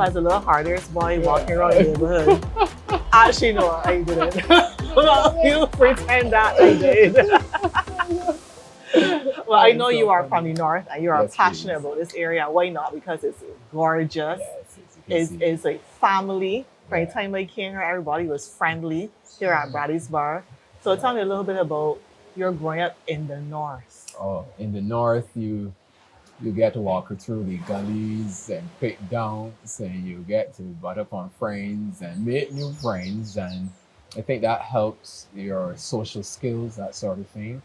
as a little hardest boy walking around the neighborhood. Actually, no, I didn't. Well, you pretend that I did. Well, I know you are from the north and you are Yes, passionate please. about this area. Why not? Because it's gorgeous. Yes, as you can see. It's a family. From the Yeah. time I came here, everybody was friendly here at Bradley's Bar. So tell me a little bit about your growing up in the north. Oh, in the north, you get to walk through the gullies and pick downs, and you get to butt up on friends and make new friends. And I think that helps your social skills, that sort of thing.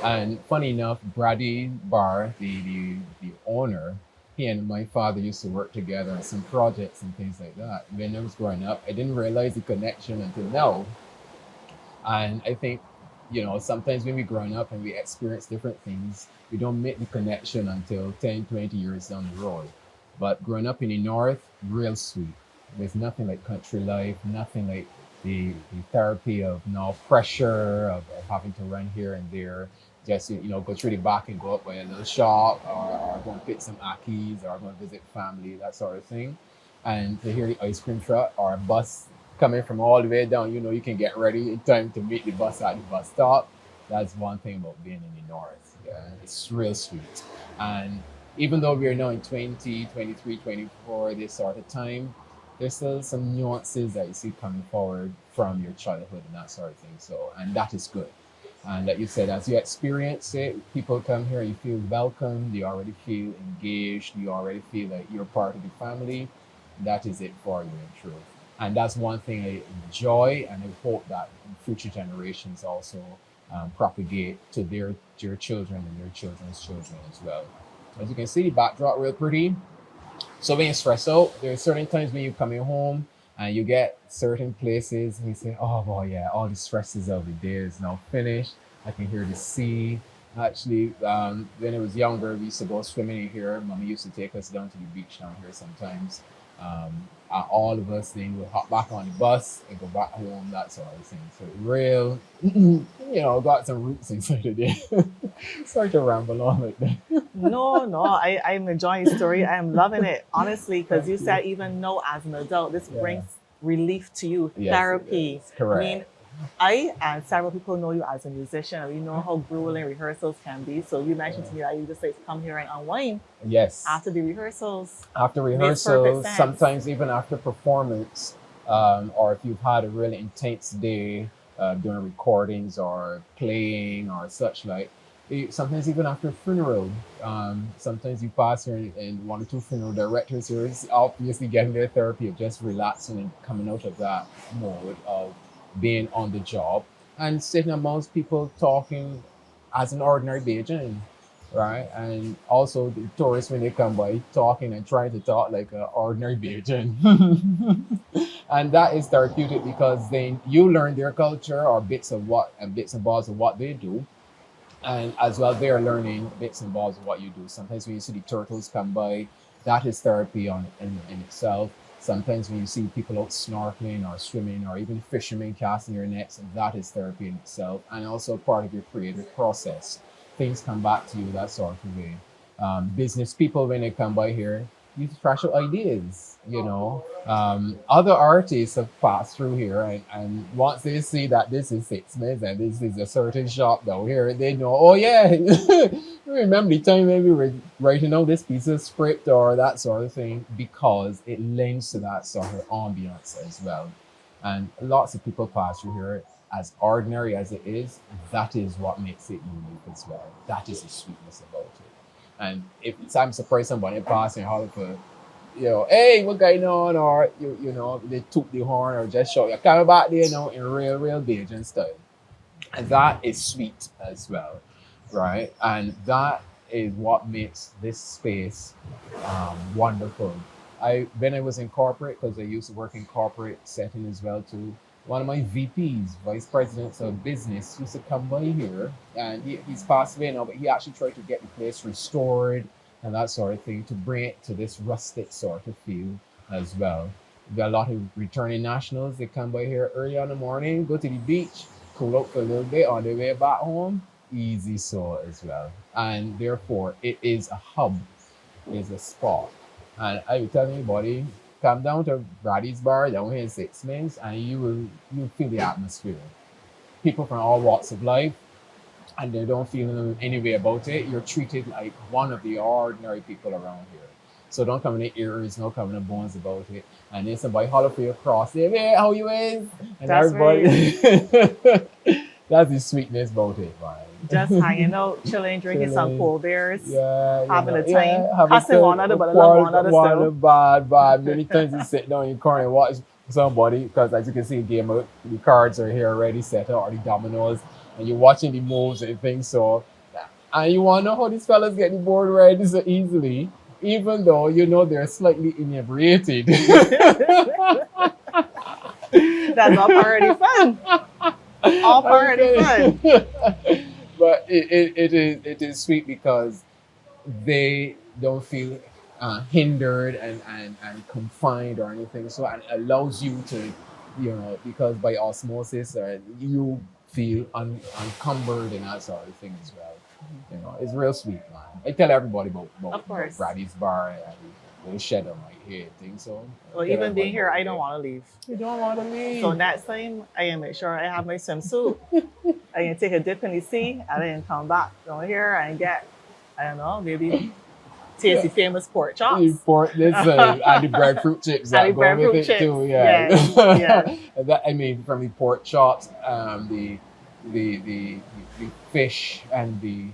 And funny enough, Brady Barr, the owner, he and my father used to work together on some projects and things like that. When I was growing up, I didn't realize the connection until now. And I think, sometimes when we're growing up and we experience different things, we don't make the connection until 10, 20 years down the road. But growing up in the North, real sweet. There's nothing like country life, nothing like the therapy of no pressure of having to run here and there. Just, go through the back and go up by a little shop or go and pick some Akis or go and visit family, that sort of thing. And to hear the ice cream truck or a bus coming from all the way down, you can get ready in time to meet the bus at the bus stop. That's one thing about being in the north. Yeah, it's real sweet. And even though we're now in 20, 23, 24, this sort of time, there's still some nuances that you see coming forward from your childhood and that sort of thing. So, and that is good. And like you said, as you experience it, people come here, you feel welcome, you already feel engaged, you already feel like you're part of the family. That is it for you in truth. And that's one thing I enjoy, and I hope that future generations also propagate to their children and their children's children as well. As you can see, the backdrop real pretty. So when you stress out, there are certain times when you're coming home and you get certain places and you say, oh boy, yeah, all the stresses of the day is now finished. I can hear the sea. Actually, when I was younger, we used to go swimming in here. Mommy used to take us down to the beach down here sometimes. And all of us then would hop back on the bus and go back home, that sort of thing. So real, got some roots inside of there. Sorry to ramble on like that. No, I'm enjoying the story. I am loving it, honestly, because you Thank said even now as an adult, this Yeah. brings relief to you, Yes, therapy. it is. Correct. I mean, I and several people know you as a musician, and we know how grueling rehearsals can be. So you mentioned to me that you just like to come here and unwind Yes. after the rehearsals. After Makes perfect rehearsals, sense. sometimes even after performance, or if you've had a really intense day doing recordings or playing or such like, sometimes even after funeral, sometimes you pass here and one or two funeral directors here is obviously getting their therapy of just relaxing and coming out of that mode of being on the job and sitting amongst people talking as an ordinary Bajan, right? And also the tourists when they come by talking and trying to talk like an ordinary Bajan. And that is therapeutic because then you learn their culture or bits and bobs of what they do, and as well they're learning bits and bobs of what you do. Sometimes when you see the turtles come by, that is therapy in itself. Sometimes when you see people out snorkeling or swimming or even fishermen casting their nets, that is therapy in itself, and also part of your creative process. Things come back to you that sort of way. Business people, when they come by here, you fresh out ideas, other artists have passed through here, and once they see that this is Six Minutes and this is a certain shop down here, they know, oh yeah, remember the time when we were writing out this piece of script or that sort of thing, because it links to that sort of ambiance as well. And lots of people pass through here, as ordinary as it is, that is what makes it unique as well. That is the sweetness about it. And if I'm surprised somebody passing holler for, hey, what going on? Or they toot the horn or just shout, you're coming back there, in real Bajan style. And that is sweet as well, right? And that is what makes this space wonderful. When I was in corporate, because I used to work in corporate setting as well too, one of my VPs, vice presidents of business, used to come by here, and he's passed away now, but he actually tried to get the place restored and that sort of thing to bring it to this rustic sort of feel as well. We got a lot of returning nationals. They come by here early in the morning, go to the beach, cool out for a little bit on their way back home. Easy so as well. And therefore, it is a hub, it is a spot. And I will tell anybody, come down to Brady's Bar down here in Six Mills, and you feel the atmosphere. People from all walks of life, and they don't feel any way about it. You're treated like one of the ordinary people around here. So don't come in the ears, no come in the bones about it. And then somebody holler for you across, say, hey, how you is? And That's everybody that's the sweetness about it, man. just hanging out, chilling, drinking some Chilling. cold beers, Yeah, having a time, have a cussing good- one another, but I love one another one still. bad. Many times you sit down in your corner and watch somebody, because as you can see, the game, the cards are here already set out, or the dominoes, and you're watching the moves and things. So, and you want to know how these fellas get the board ready so easily, even though you know they're slightly inebriated. That's all part of the fun. All part of the fun. But it is sweet because they don't feel hindered and confined or anything. So it allows you to, because by osmosis, you feel unencumbered and that sort of thing as well. It's real sweet, man. I tell everybody about Of course. Brady's Bar and the shed on my head thing. So Well, even being here, I don't want to leave. You don't want to leave. So next time, I can make sure I have my swimsuit. I can take a dip in the sea, and then come back down here and get, I don't know, maybe tasty famous pork chops. Import this and the breadfruit chips that And the go with breadfruit it chips, too. Yeah. yeah. That, I mean, from the pork chops, the fish and the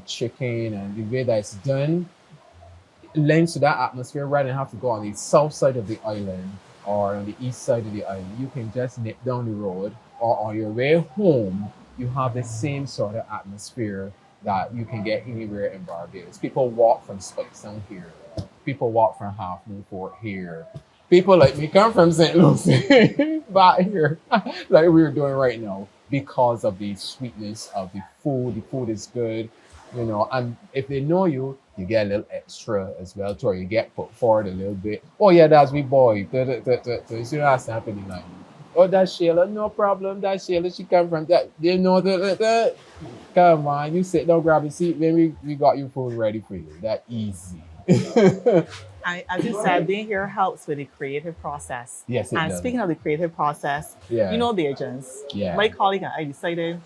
chicken and the way that it's done lends to that atmosphere rather than have to go on the south side of the island or on the east side of the island. You can just nip down the road, or on your way home, you have the same sort of atmosphere that you can get anywhere in Barbados. People walk from Spikestown here. People walk from Half Moon Fort here. People like me come from St. Lucie back here, like we're doing right now, because of the sweetness of the food. The food is good, and if they know you, you get a little extra as well too, or you get put forward a little bit. Oh yeah, that's we boy. You see that's happening like, oh, that's Shayla, no problem. That's Shayla, she come from that. They know that. Come on, you sit down, grab a seat, then we got your food ready for you. That easy. As you said, being here helps with the creative process. Yes, it And does. speaking of the creative process, Yeah. you know the agents. Yeah. My colleague and I decided,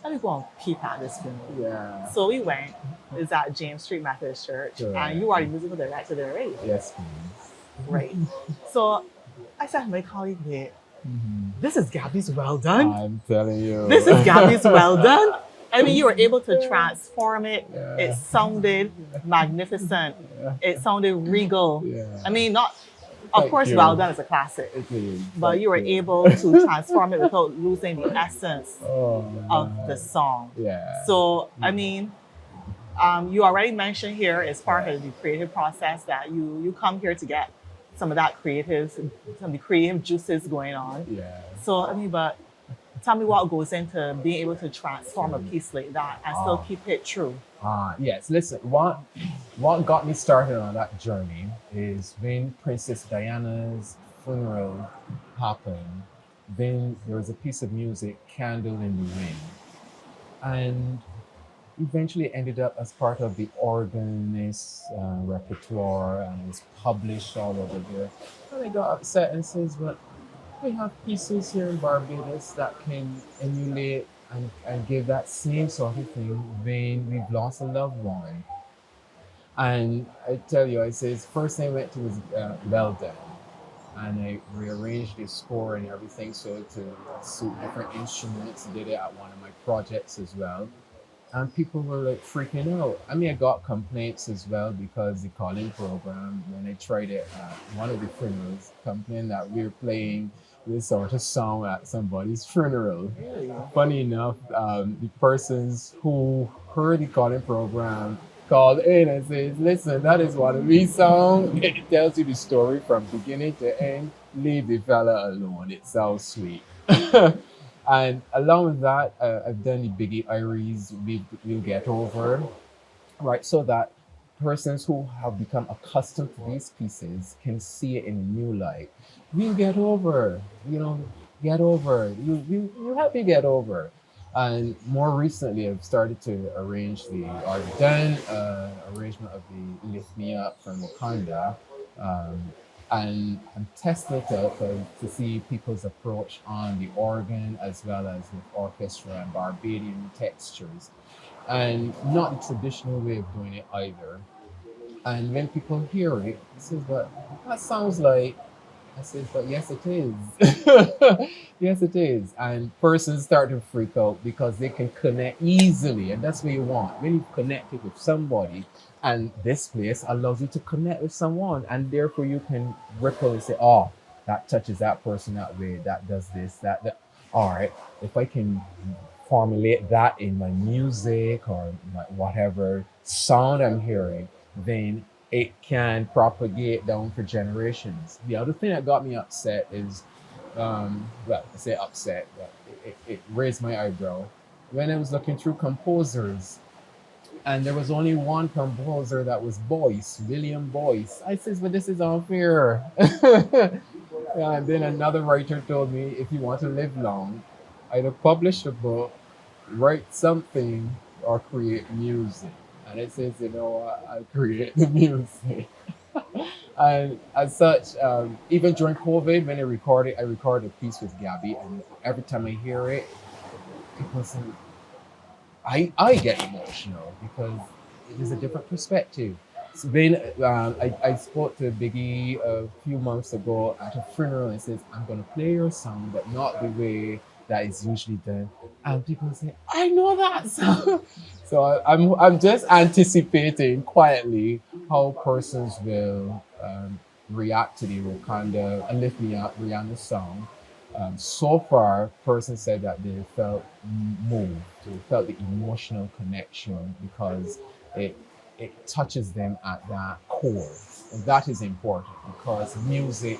let me go and peep at this funeral. Yeah. So we went. It's at James Street Methodist Church. Sure. And you are the musical director there, right? Yes, please. Right. So I said to my colleague, wait, this is Gabby's well done. I'm telling you. This is Gabby's well done. I mean, you were able to transform it. Yeah. It sounded magnificent. Yeah. It sounded regal. Yeah. I mean, of Thank course, you. well done is a classic. It is. But Thank you were able to transform it without losing the essence Oh, of man. the song. Yeah. So, I mean, you already mentioned here as part of the creative process that you come here to get some of the creative juices going on. Yeah. So, I mean, but tell me what goes into being able to transform a piece like that and still keep it true. Yes. Listen, what got me started on that journey is when Princess Diana's funeral happened. Then there was a piece of music, "Candle in the Wind," and eventually ended up as part of the organist repertoire and was published all over there. And I got upset and says, "But we have pieces here in Barbados that can emulate and give that same sort of thing when we've lost a loved one." And I tell you, I says, first thing I went to was Well Done. And I rearranged the score and everything so to suit different instruments. Did it at one of my projects as well. And people were like freaking out. I mean, I got complaints as well because the calling program, when I tried it at one of the funerals, complained that we were playing this sort of song at somebody's funeral. Really? Funny enough, the persons who heard the calling program called in and says, "Listen, that is one of these songs. It tells you the story from beginning to end. Leave the fella alone. It sounds sweet." And along with that, I've done the Biggie Iries, We'll Get Over, right? So that persons who have become accustomed to these pieces can see it in a new light. We'll get over, get over. You help me get over. And more recently, I've started to arrange arrangement of the Lift Me Up from Wakanda. And I'm testing it out to see people's approach on the organ as well as with orchestra and Barbadian textures, and not the traditional way of doing it either. And when people hear it, it says, "But that sounds like," I said, "But yes, it is." Yes, it is. And persons start to freak out because they can connect easily. And that's what you want. When you've connected with somebody, and this place allows you to connect with someone, and therefore you can ripple and say, "Oh, that touches that person that way, that does this, that. All right, if I can formulate that in my music or my whatever sound I'm hearing, then it can propagate down for generations." The other thing that got me upset is, well, I say upset, but it raised my eyebrow when I was looking through composers, and there was only one composer that was Boyce, William Boyce. I says, "But this is unfair." And then another writer told me, "If you want to live long, either publish a book, write something, or create music." And it says, you know what, I create the music. And as such, even during COVID, when I recorded a piece with Gabby, and every time I hear it, it was, I get emotional because it is a different perspective. So when I spoke to Biggie a few months ago at a funeral and says, "I'm going to play your song, but not the way that is usually done." And people say, "I know that song." So I'm just anticipating quietly how persons will react to the Wakanda Alithia Rihanna song. So far, person said that they felt moved, they felt the emotional connection because it it touches them at that core, and that is important because music,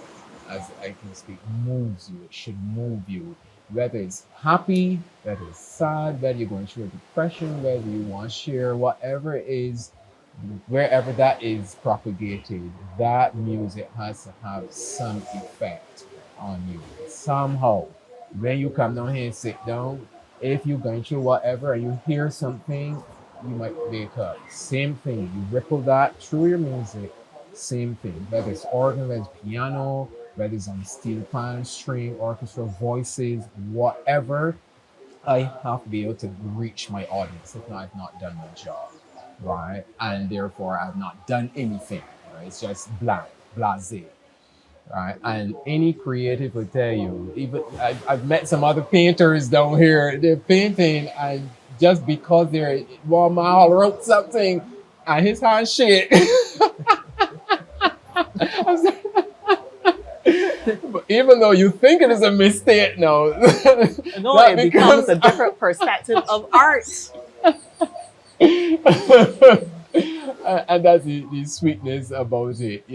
as I can speak, moves you. It should move you, whether it's happy, whether it's sad, whether you're going through a depression, whether you want to share, whatever it is, wherever that is propagated, that music has to have some effect on you somehow. When you come down here and sit down, if you're going through whatever and you hear something, you might wake up. Same thing, you ripple that through your music. Same thing, whether it's organ, whether it's piano, whether it's on steel pan, string, orchestra, voices, whatever. I have to be able to reach my audience. If not, I've not done my job, right? And therefore, I've not done anything. Right? It's just blank, blasé, right? And any creative will tell you. Even I've met some other painters down here. They're painting, and just because they're one mile wrote something, and his hand shit. But even though you think it is a mistake now, No, that it becomes becomes a different perspective of art. and that's the sweetness about it.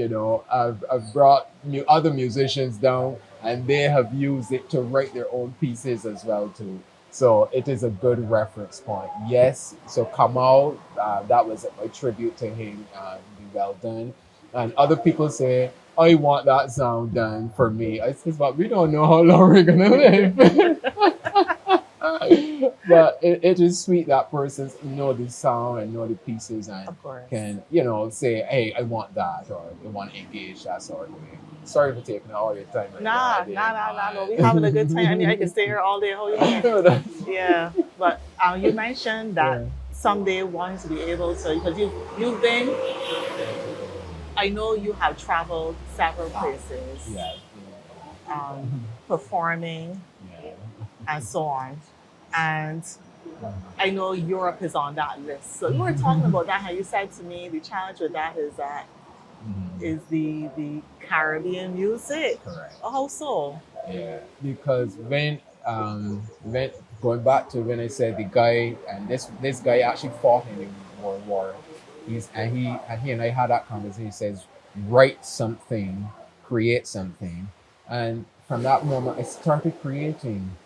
I've brought other musicians down, and they have used it to write their own pieces as well too. So it is a good reference point. Yes, so Kamal, that was a tribute to him. Be well done. And other people say, "I want that sound done for me." I says, "But we don't know how long we're gonna live." But it is sweet that persons know the sound and know the pieces and Of course. can, say, "Hey, I want that," or they want to engage that sort of way. Sorry for taking all your time like Nah, that. nah, nah, nah, no. We having a good time. I mean, I can stay here all day. How you mean? Yeah, but you mentioned that Yeah. someday wanting to be able to, because you've been, I know you have traveled several places, Yeah. performing Yeah. and so on, and I know Europe is on that list. So you were talking about that, how you said to me the challenge with that is that Mhm. is the Caribbean music. Correct. Oh, how so? Yeah, because when going back to when I said the guy, and this guy actually fought in the World War. He and I had that conversation. He says, "Write something, create something," and from that moment I started creating.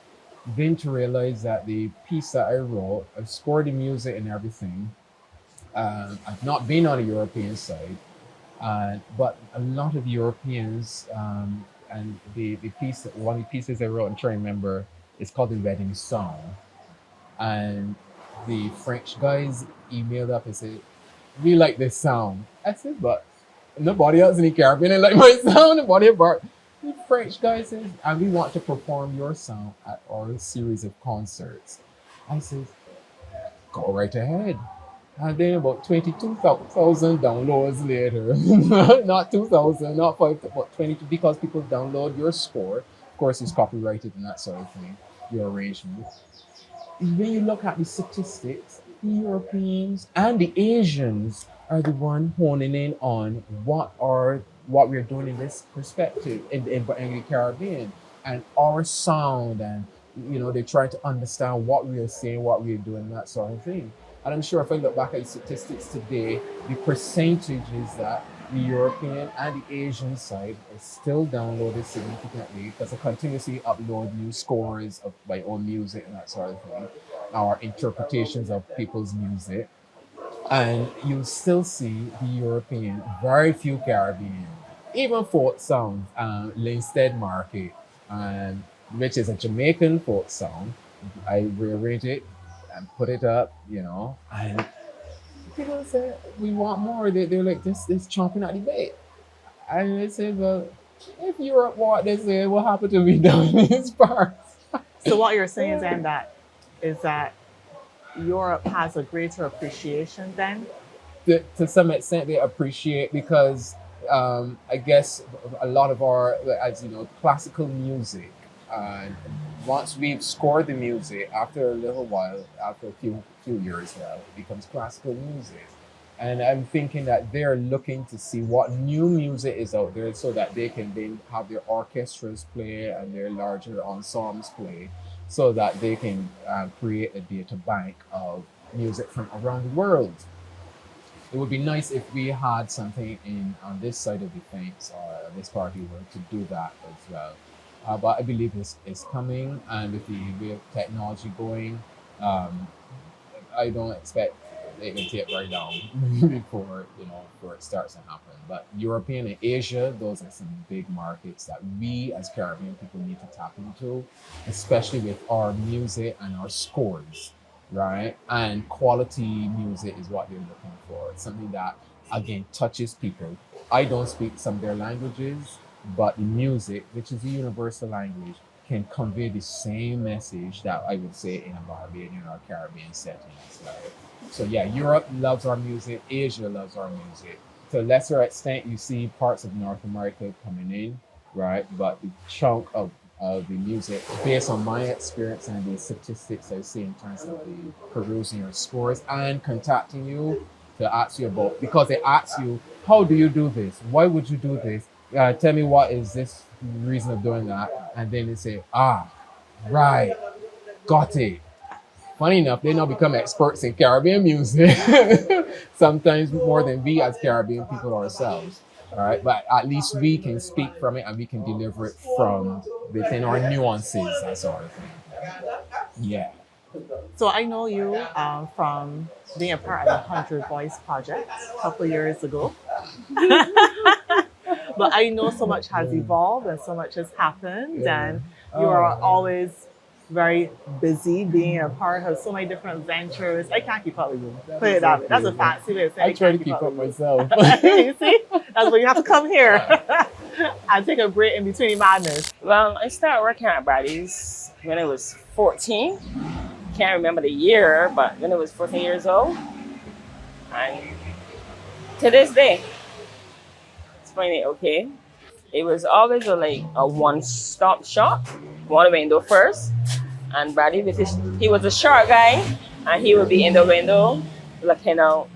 Then to realize that the piece that I wrote, I've scored the music and everything. I've not been on the European side, but a lot of Europeans, and the piece, one of the pieces I wrote, I'm trying to remember, it's called The Wedding Song. And the French guys emailed up and said, "We like this sound." I said, "But Nobody else in the Caribbean like my sound. Nobody but the French guy says, and we want to perform your sound at our series of concerts. I says, go right ahead. And then about 22,000 downloads later, not 2,000, not 5, but 22, because people download your score. Of course, it's copyrighted and that sort of thing, your arrangement. When you look at the statistics, the Europeans and the Asians are the one honing in on what we're doing in this perspective in the Caribbean and our sound, and they try to understand what we are saying, what we are doing, that sort of thing. And I'm sure if I look back at the statistics today, the percentages that the European and the Asian side are still downloaded significantly because I continuously upload new scores of my own music and that sort of thing, or interpretations of people's music. And you still see the European, very few Caribbean, even folk songs, Linstead Market, which is a Jamaican folk song. I rearrange it and put it up, and people say we want more. They're like this chomping at the bit. And they say, well, if Europe want this, what happened to be down in these parts? So what you're saying then is that Europe has a greater appreciation then? To some extent, they appreciate because I guess a lot of our, as you know, classical music. And once we've scored the music, after a little while, after a few years now, it becomes classical music. And I'm thinking that they're looking to see what new music is out there so that they can then have their orchestras play and their larger ensembles play so that they can create a data bank of music from around the world. It would be nice if we had something in on this side of the fence or this part of the world to do that as well. But I believe it's coming, and with the way of technology going, um, I don't expect it will take very long before it starts to happen. But European and Asia, those are some big markets that we as Caribbean people need to tap into, especially with our music and our scores, right? And quality music is what they're looking for. It's something that again touches people. I don't speak some of their languages, but the music, which is a universal language, can convey the same message that I would say in a Barbadian or Caribbean setting. So yeah, Europe loves our music, Asia loves our music. To a lesser extent, you see parts of North America coming in, right? But the chunk of the music, based on my experience and the statistics I see in terms of the perusing your scores and contacting you to ask you about, because they ask you, how do you do this? Why would you do this? Tell me what is this reason of doing that? And then they say, right, got it. Funny enough, they now become experts in Caribbean music, sometimes more than we as Caribbean people ourselves. All right, but at least we can speak from it and we can deliver it from within our nuances, that sort of thing. Yeah. So I know you from being a part of the 100 Voice project a couple of years ago. But I know so much has evolved and so much has happened, and you are always very busy being a part of so many different ventures. I can't keep up with you. Put it that way. That's a fancy way of saying I try to can't keep up with myself. you. You see? That's why you have to come here and take a break in between madness. Well, I started working at Braddy's when I was 14. Can't remember the year, but when I was 14 years old. And to this day, it's funny, okay? It was always a one-stop shop, one window first. And Braddy, he was a short guy, and he would be in the window looking out.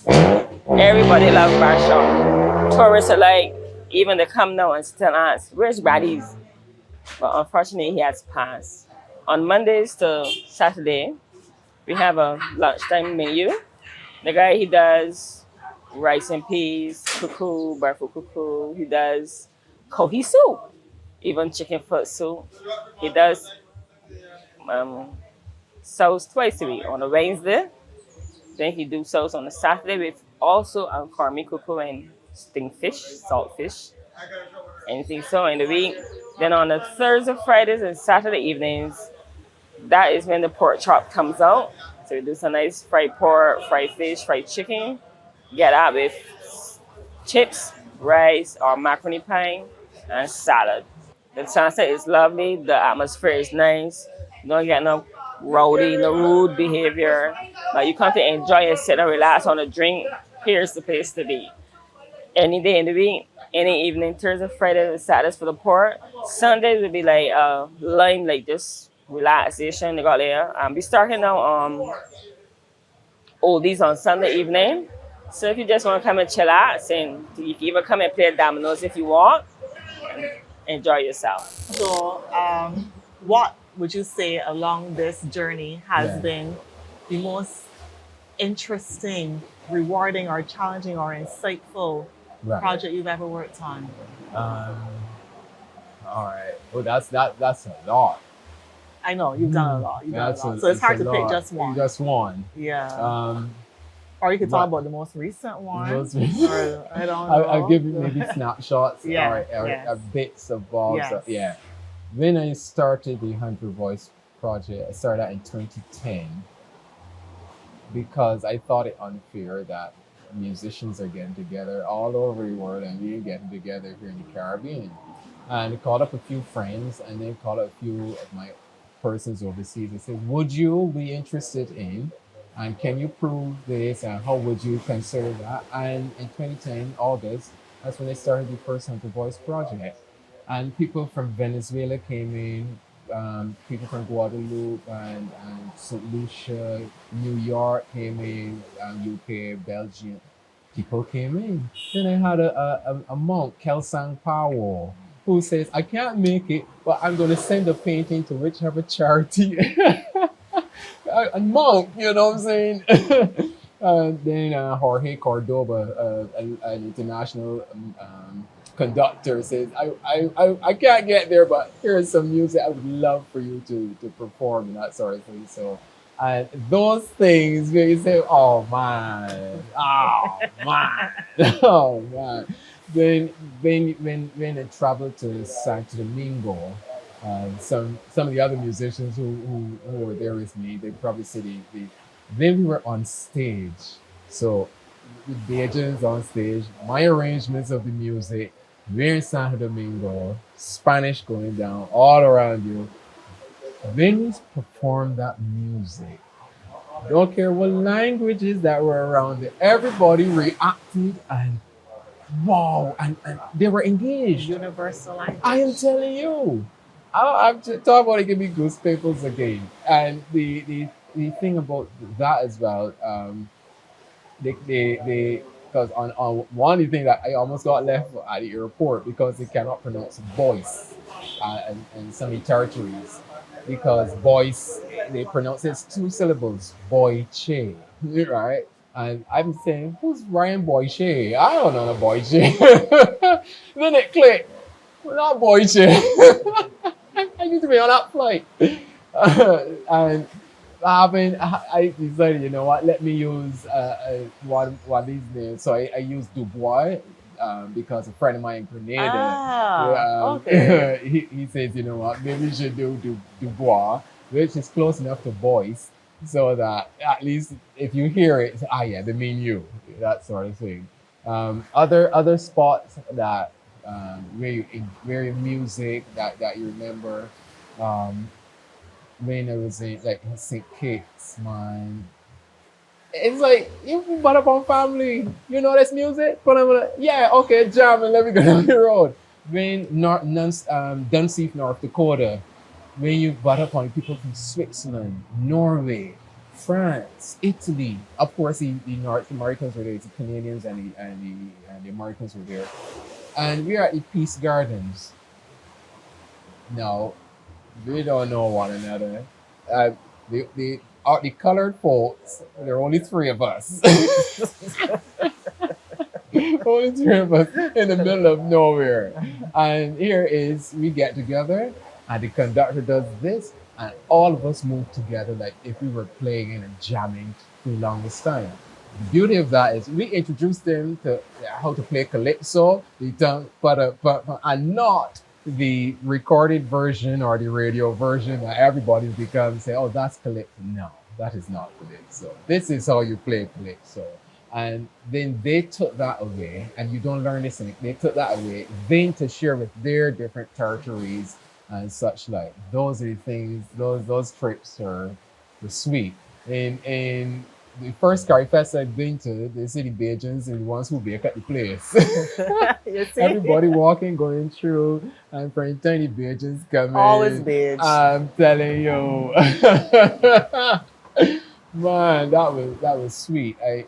Everybody loved Bar Shop. Tourists alike, even they come now and still ask, where's Braddy's? But unfortunately, he has passed. On Mondays to Saturday, we have a lunchtime menu. The guy, he does rice and peas, cuckoo, barful cuckoo. He does kohi soup, even chicken foot soup. He does sauce twice a week on a Wednesday. Then he do sauce on a Saturday with also farmy cuckoo and stingfish, saltfish, anything so in the week. Then on the Thursday, Fridays, and Saturday evenings, that is when the pork chop comes out. So we do some nice fried pork, fried fish, fried chicken. Get that with chips, rice or macaroni pie, and salad. The sunset is lovely. The atmosphere is nice. You don't get no rowdy, no rude behavior. But you come to enjoy and sit and relax on a drink. Here's the place to be. Any day in the week, any evening, Thursday, Friday, the Saturdays for the poor. Sundays would be like lime, like this relaxation. They got there. We starting now oldies on Sunday evening. So if you just want to come and chill out, and you can even come and play dominoes if you want. Enjoy yourself. So, what would you say along this journey has Yeah. been the most interesting, rewarding, or challenging, or insightful Right. project you've ever worked on? Um, all right. Well, that's a lot. I know you've done a lot. You've done a That's lot. So it's hard a to pick lot. just one. Just one. Yeah. Um, Or you could talk what- about the most recent one. Most recent- Or, I don't know. I'll give you maybe snapshots Yeah, or yes. bits of balls. Yes. Yeah. When I started the Hunter Voice project, I started out in 2010 because I thought it unfair that musicians are getting together all over the world and we are getting together here in the Caribbean. And I called up a few friends and then called up a few of my persons overseas and said, would you be interested in, and can you prove this, and how would you consider that? And in 2010, August, that's when I started the first Hunter Voice project. And people from Venezuela came in, people from Guadeloupe and St. Lucia, New York came in, UK, Belgium. People came in. Then I had a monk, Kelsang Powell, who says, I can't make it, but I'm going to send a painting to whichever charity. A monk, you know what I'm saying? Then Jorge Cordoba, an international conductor, says, I can't get there, but here's some music I would love for you to perform and that sort of thing. So those things where you say, oh man, oh man. Then when I traveled to Santo Domingo, some of the other musicians who were there with me, they probably said then we were on stage. So the agents on stage, my arrangements of the music, we're in Santo Domingo, Spanish going down all around you. Then we perform that music. Don't care what languages that were around it, everybody reacted and wow, and they were engaged. Universal language. I am telling you. I'm talking about it give me goosebumps again. And the thing about that as well, they because on one of the things that I almost got left at the airport because they cannot pronounce Boyce and some of the territories because Boyce they pronounce it as two syllables, Boyce, right? And I'm saying, who's Ryan Boyce? I don't know the Boyce. Then it clicked. Well, not Boyce. I need to be on that flight. And I decided, you know what, let me use one of these names. So I used Dubois because a friend of mine in Grenada, Okay. he says, you know what, maybe you should do Dubois, which is close enough to Boyce, so that at least if you hear it, yeah, they mean you, that sort of thing. Other spots that where your music that you remember, when I was in like St. Kitts, man. It's like you put up on family, you know this music, but I'm like, yeah, okay, jam and let me go down the road. When Dunseith, North Dakota, when you butt up on people from Switzerland, Norway, France, Italy, of course the North Americans were there, the Canadians and the Americans were there. And we are at the Peace Gardens. Now, we don't know one another. The colored folks, there are only three of us. Only three of us in the middle of nowhere. And here is, we get together, and the conductor does this, and all of us move together like if we were playing and jamming for the longest time. The beauty of that is we introduced them to how to play calypso, and not the recorded version or the radio version that everybody's become say, oh, that's calypso. No, that is not calypso. This is how you play calypso. And then they took that away, and you don't learn this, and they took that away, then to share with their different territories and such like. Those are the things, those trips were sweet. And the first Curry Fest I've been to, the city Bajans and the ones who bake at the place. You see? Everybody walking, going through, and for tiny Bajans coming. Always beige. I'm telling you. Man, that was sweet. I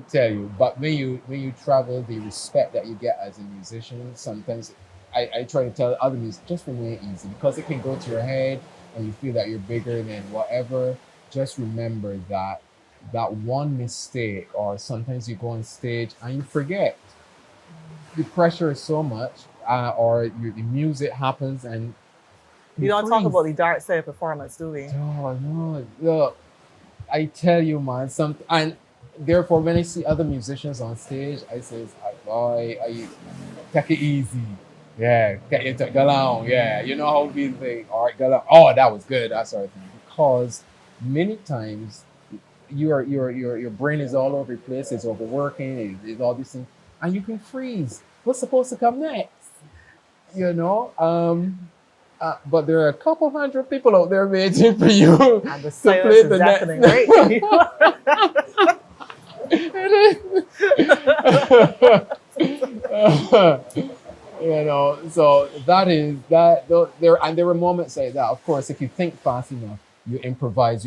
tell you. But when you travel, the respect that you get as a musician, sometimes I try to tell other musicians, just remain easy, because it can go to your head and you feel that you're bigger than whatever. Just remember that one mistake, or sometimes you go on stage and you forget. The pressure is so much, or the music happens and We don't talk freeze. about the dark side of performance, do we? Oh no! Look, I tell you, man. And therefore, when I see other musicians on stage, I say, "Boy, I take it easy. Yeah, go on. Yeah, you know how we think. All right, go on. Oh, that was good. That sort of thing." Because many times your brain is all over the place. It's overworking. It's all these things, and you can freeze. What's supposed to come next? You know. But there are a couple hundred people out there waiting for you And the to play silence is the deafening, next. You know, so that is that. There were moments like that. Of course, if you think fast enough, you improvise,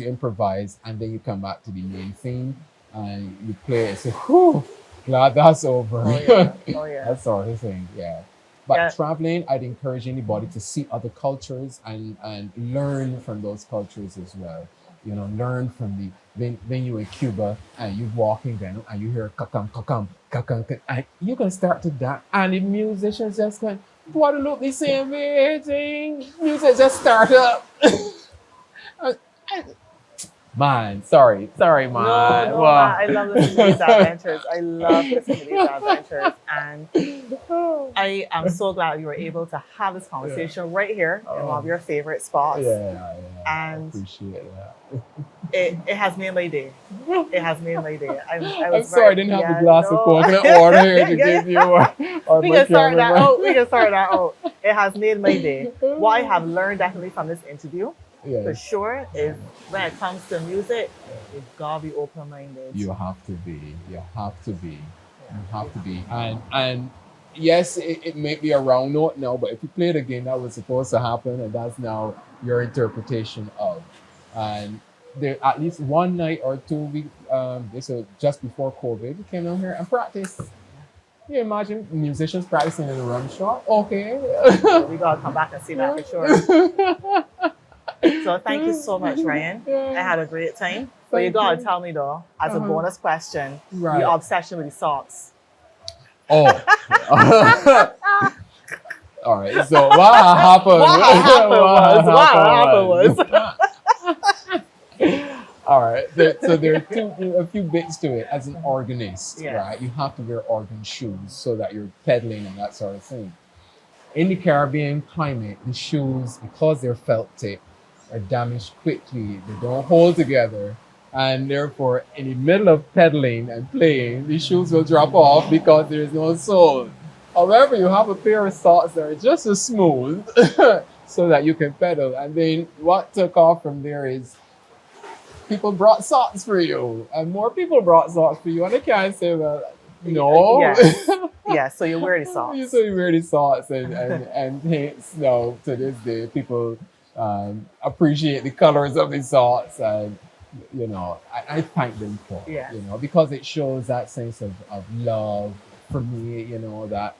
and then you come back to the main theme and you play it. So, whew, glad that's over. Oh yeah. Oh yeah. That sort of thing. Yeah. But Yeah. traveling, I'd encourage anybody to see other cultures and learn from those cultures as well. You know, learn from when you're in Cuba and you're walking down and you hear kakam kakam kakam, and you can start to dance, and the musicians just going, Guadalupe the same way thing. Music just start up. Man, sorry, man. No, I love listening to these adventures. I love listening to these adventures. And I am so glad you were able to have this conversation right here in one of your favorite spots. Yeah. And I appreciate that. it has made my day. It has made my day. I'm sorry I didn't have a glass of coconut water here to give you. Or We my can start that cameraman. out. We can start that out. It has made my day. What I have learned definitely from this interview, for Yeah, sure, is when it comes to music, you gotta be open-minded. you have to be. You have to be. You have to be. And yes, it may be a wrong note now, but if you play it again, that was supposed to happen, and that's now your interpretation of. And there at least one night or 2 weeks, this was just before COVID, we came down here and practiced. Can you imagine musicians practicing in a rum shop? Okay. We gotta come back and see that for sure. So thank you so much, Ryan. I had a great time. But you Thank gotta you. tell me though, as a bonus question, Right. your obsession with the socks. Oh. All right. So what happened? What happened was. All right. So there are a few bits to it. As an organist, Yeah. right? You have to wear organ shoes so that you're pedaling and that sort of thing. In the Caribbean climate, the shoes, because they're felt tip, are damaged quickly. They don't hold together. And therefore, in the middle of pedaling and playing, the shoes will drop off because there is no sole. However, you have a pair of socks that are just as smooth so that you can pedal. And then what took off from there is people brought socks for you, and more people brought socks for you. And I can't say, well, no. Yes. Yeah, so you wear the socks. So you wear the socks, and hence, no, to this day, people appreciate the colors of the socks, and you know, I thank them for it, Yeah. you know, because it shows that sense of love for me, you know, that,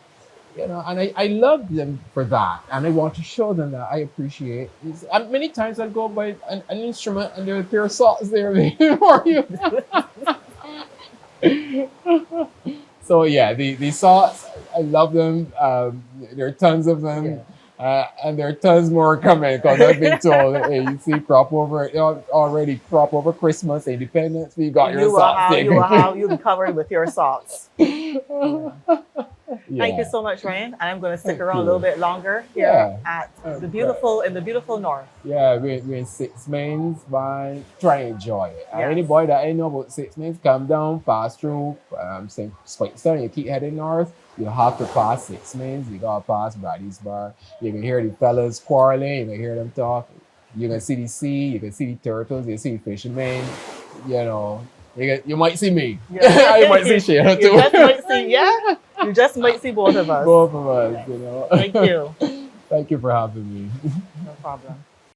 you know, and I love them for that, and I want to show them that I appreciate it. And many times I go by an instrument and there's a pair of socks there waiting for you. So yeah, the socks, I love them. There are tons of them. Yeah. And there are tons more coming, because I've been told, hey, you see crop over, already crop over Christmas, Independence, you got your socks taken. You'll be covered with your socks. Thank you so much, Ryan. And I'm going to stick around a little bit longer here at the beautiful north. Yeah, we're in 6 Mains, man. Try and enjoy it. And Yes. any boy that I know about 6 Mains, come down, pass through, St. Spikestone, you keep heading north, you have to pass 6 Mains, you gotta pass Brady's Bar. You can hear the fellas quarreling, you can hear them talk. You can see the sea, you can see the turtles, you can see the fishermen, you know. You might see me. Yeah. You might see Shayla too. You just might see both of us. Both of us, you know. Thank you. Thank you for having me. No problem.